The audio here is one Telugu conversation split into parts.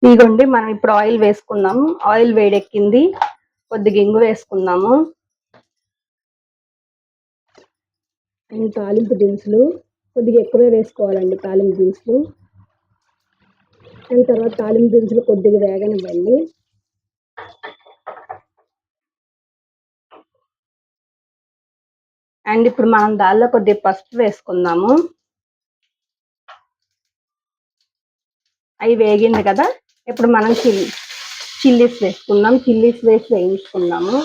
ఇదిగోండి మనం ఇప్పుడు ఆయిల్ వేసుకుందాము. ఆయిల్ వేడెక్కింది. కొద్దిగా ఇంగు వేసుకుందాము. అండ్ తాలింపు దినుసులు కొద్దిగా ఎక్కువే వేసుకోవాలండి. తాలింపు దినుసులు అండ్ తర్వాత తాలింపు దినుసులు కొద్దిగా వేగనివ్వండి. అండ్ ఇప్పుడు మనం దానిలో కొద్దిగా పసుపు వేసుకుందాము. అవి వేగింది కదా, ఇప్పుడు మనం చిల్లీస్ వేసుకుందాం. చిల్లీస్ వేసి వేయించుకుందాము.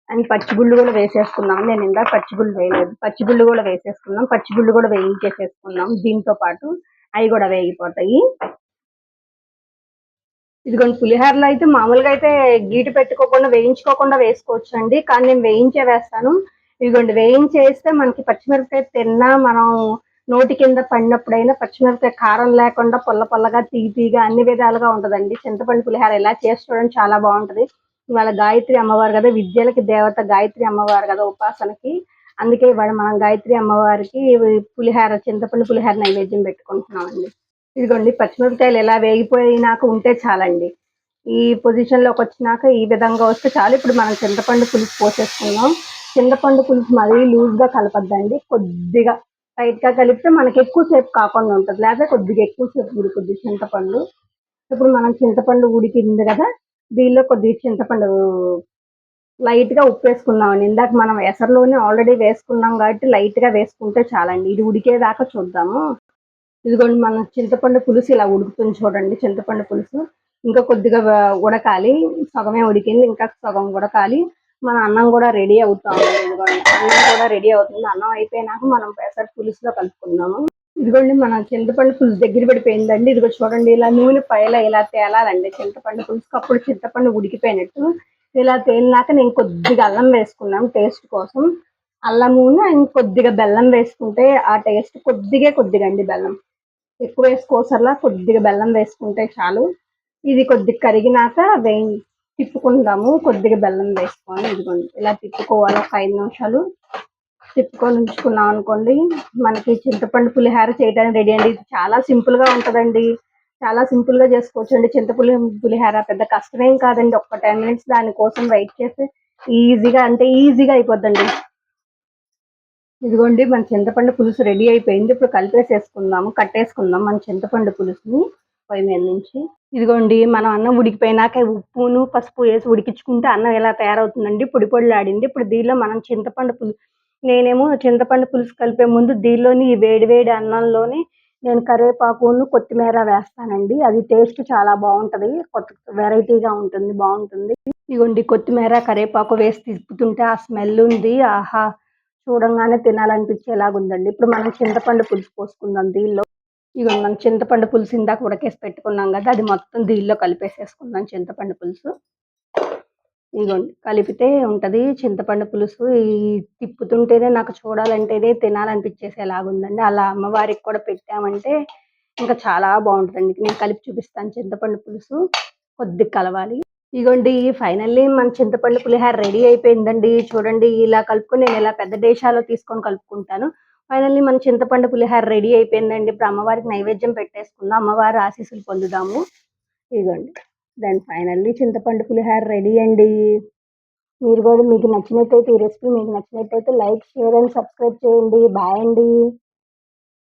అండ్ పచ్చిగుళ్ళు కూడా వేసేసుకుందాం. నేను ఇందాక పచ్చిగుళ్ళు వేయలేదు. పచ్చిగుళ్ళు కూడా వేసేసుకుందాం. పచ్చిగుళ్ళు కూడా వేయించేసేసుకుందాం. దీంతో పాటు అవి కూడా వేగిపోతాయి. ఇదిగోండి పులిహోరలో అయితే మామూలుగా అయితే గీటు పెట్టుకోకుండా వేయించుకోకుండా వేసుకోవచ్చు అండి. కానీ నేను వేయించే వేస్తాను. ఇదిగోండి వేయించేస్తే మనకి పచ్చిమిరపకాయ తిన్నా మనం నోటి కింద పడినప్పుడైనా పచ్చిమిరపకాయ కారం లేకుండా పొల్ల పొల్లగా తీపిగా అన్ని విధాలుగా ఉంటదండి. చింతపండు పులిహోర ఇలా చేసి చూడండి, చాలా బాగుంటది. ఇవాళ గాయత్రి అమ్మవారు కదా, విద్యలకి దేవత గాయత్రి అమ్మవారు కదా, ఉపాసనకి. అందుకే ఇవాళ మనం గాయత్రి అమ్మవారికి పులిహోర, చింతపండు పులిహోర నైవేద్యం పెట్టుకుంటున్నామండి. ఇదిగోండి పచ్చిమిరపకాయలు ఎలా వేగిపోయినాక ఉంటే చాలండి. ఈ పొజిషన్లోకి వచ్చినాక ఈ విధంగా వస్తే చాలు. ఇప్పుడు మనం చింతపండు పులుసు పోసేసుకున్నాం. చింతపండు పులుసు మరీ లూజ్గా కలపద్దండి. కొద్దిగా టైట్గా కలిపితే మనకి ఎక్కువసేపు కాకుండా ఉంటుంది. లేకపోతే కొద్దిగా ఎక్కువసేపు ఉడుకుద్ది చింతపండు. ఇప్పుడు మనం చింతపండు ఉడికింది కదా, దీనిలో కొద్దిగా చింతపండు లైట్గా ఉప్పు వేసుకుందామండి. ఇందాక మనం ఎసరులోనే ఆల్రెడీ వేసుకున్నాం కాబట్టి లైట్గా వేసుకుంటే చాలండి. ఇది ఉడికేదాకా చూద్దాము. ఇదిగోండి మన చింతపండు పులుసు ఇలా ఉడుకుతుంది చూడండి. చింతపండు పులుసు ఇంకా కొద్దిగా ఉడకాలి. సగమే ఉడికింది, ఇంకా సగం ఉడకాలి. మన అన్నం కూడా రెడీ అవుతా ఉంది. ఇదిగోండి అన్నం కూడా రెడీ అవుతుంది. అన్నం అయిపోయినాక మనం పెసర పులుసులో కలుపుకుందాము. ఇదిగోండి మన చింతపండు పులుసు దగ్గర పడిపోయిందండి. ఇదిగో చూడండి, ఇలా నూనె పైల ఇలా తేలాలండి చింతపండు పులుసుకు. అప్పుడు చింతపండు ఉడికిపోయినట్టు. ఇలా తేలినాక నేను కొద్దిగా అల్లం వేసుకున్నాను టేస్ట్ కోసం. అల్లమును ఇంకొద్దిగా బెల్లం వేసుకుంటే ఆ టేస్ట్ కొద్దిగా అండి. బెల్లం ఎక్కువ వేసుకోసర్లా, కొద్దిగా బెల్లం వేసుకుంటే చాలు. ఇది కొద్దిగా కరిగినాక తిప్పుకుందాము. కొద్దిగా బెల్లం వేసుకొని ఇదిగోండి ఇలా తిప్పుకోవాలి. ఒక 5 నిమిషాలు తిప్పుకొని ఉంచుకున్నాం అనుకోండి, మనకి చింతపండు పులిహోర చేయడానికి రెడీ అండి. ఇది చాలా సింపుల్గా ఉంటుందండి. చాలా సింపుల్గా చేసుకోవచ్చు అండి. పులిహోర పెద్ద కష్టమేం కాదండి. ఒక్క 10 మినిట్స్ దానికోసం వెయిట్ చేస్తే ఈజీగా అయిపోద్దండి. ఇదిగోండి మన చింతపండు పులుసు రెడీ అయిపోయింది. ఇప్పుడు కట్టేసుకుందాం మన చింతపండు పులుసుని పొయ్యి మీద నుంచి. ఇదిగోండి మనం అన్నం ఉడికిపోయినాక ఉప్పును పసుపు వేసి ఉడికించుకుంటే అన్నం ఎలా తయారవుతుందండి, పొడి పొడిలాడింది. ఇప్పుడు దీనిలో మనం నేనేమో చింతపండు పులుసు కలిపే ముందు దీనిలోని ఈ వేడి అన్నంలోని నేను కరివేపాకును కొత్తిమీర వేస్తానండి. అది టేస్ట్ చాలా బాగుంటది. కొత్త వెరైటీగా ఉంటుంది, బాగుంటుంది. ఇదిగోండి కొత్తిమీర కరివేపాకు వేసి తిప్పుతుంటే ఆ స్మెల్ ఉంది, ఆహా, చూడంగానే తినాలనిపించేలాగుందండి. ఇప్పుడు మనం చింతపండు పులుసు పోసుకుందాం దీనిలో. ఇదిగోండి మనం చింతపండు పులుసు ఇందాక ఉడకేసి పెట్టుకున్నాం కదా, అది మొత్తం దీనిలో కలిపేసేసుకుందాం చింతపండు పులుసు. ఇదిగోండి కలిపితే ఉంటది చింతపండు పులుసు. ఈ తిప్పుతుంటేనే నాకు చూడాలంటేనే తినాలనిపించేసేలాగుందండి. అలా అమ్మవారికి కూడా పెట్టామంటే ఇంకా చాలా బాగుంటుందండి. నేను కలిపి చూపిస్తాను చింతపండు పులుసు. కొద్దిగా కలవాలి. ఇదిగోండి ఫైనల్లీ మన చింతపండు పులిహోర రెడీ అయిపోయిందండి. చూడండి ఇలా కలుపుకొని నేను ఇలా పెద్ద డేషాలో తీసుకొని కలుపుకుంటాను. ఫైనల్లీ మన చింతపండు పులిహోర రెడీ అయిపోయిందండి. ఇప్పుడు అమ్మవారికి నైవేద్యం పెట్టేసుకుందాం. అమ్మవారి ఆశీస్సులు పొందుదాము. ఇదిగోండి దాని ఫైనల్లీ చింతపండు పులిహోర రెడీ అండి. మీకు నచ్చినట్టయితే ఈ రెసిపీ మీకు నచ్చినట్టయితే లైక్, షేర్ అండ్ సబ్స్క్రైబ్ చేయండి. బాయ్ అండి.